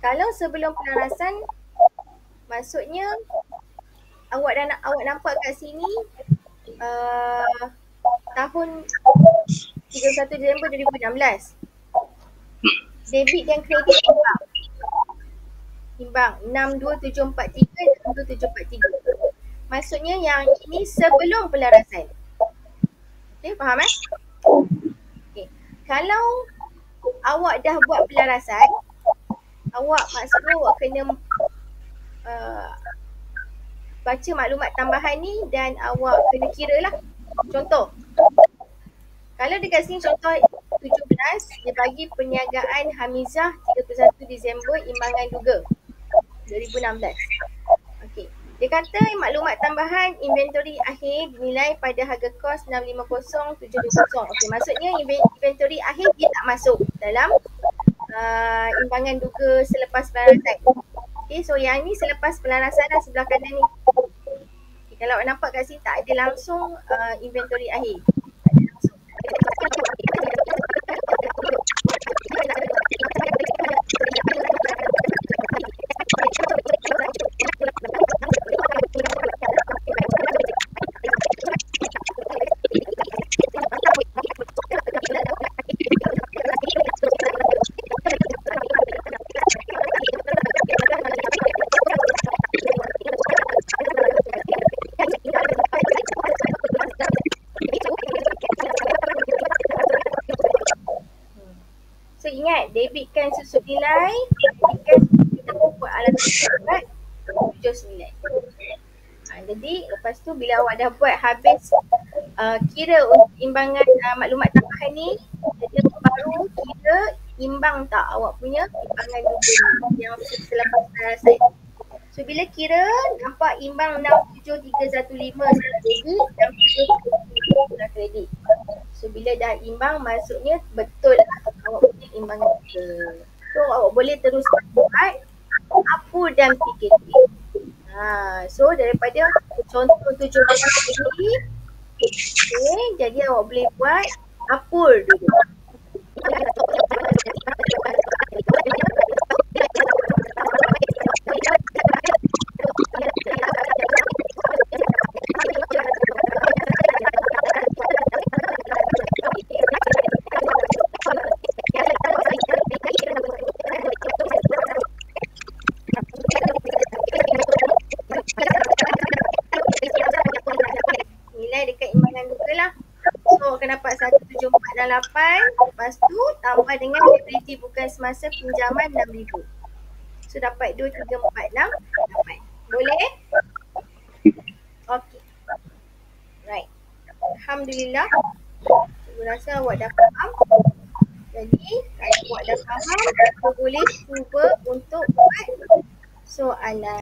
Kalau sebelum pelarasan, maksudnya awak nampak kat sini tahun 31 Disember 2016. Debit dan kredit imbang 62743 dan 62743. Maksudnya yang ini sebelum pelarasan. Okay, faham Okay. Kalau awak dah buat pelarasan, maksudnya awak kena baca maklumat tambahan ni dan awak kena kira lah. Contoh, kalau dekat sini contoh 17, dia bagi perniagaan Hamizah 31 Disember imbangan duga 2016. Okey. Dia kata maklumat tambahan inventory akhir dinilai pada harga kos 650.720. Okey, maksudnya inventory akhir dia tak masuk dalam imbangan duga selepas pelarasan. Okey, so yang ni selepas pelarasan dah sebelah kanan ni. Okay, kalau awak nampak kat sini tak ada langsung inventory akhir. Tak ada langsung. So ingat, debitkan susut nilai, debitkan kita buat alatan surat 79. Jadi lepas tu bila awak dah buat habis kira untuk imbangan maklumat tambahan ni, jadi baru kira imbang tak awak punya imbangan duga ni yang selepas pelarasan. So bila kira nampak imbang 67315 secara debit dan 67315 secara kredit. So bila dah imbang maksudnya betul lah awak punya imbangan duga. So awak boleh terus buat apa dan PKP. So daripada contoh 17 ini, okay, jadi awak boleh buat apur dulu. Dapat 1748, lepas tu tambah dengan liability bukan semasa pinjaman 6,000. So dapat 2346. Boleh? Okey. Right. Alhamdulillah. Saya rasa awak dah faham. Jadi kalau awak dah faham, kita boleh cuba untuk buat soalan.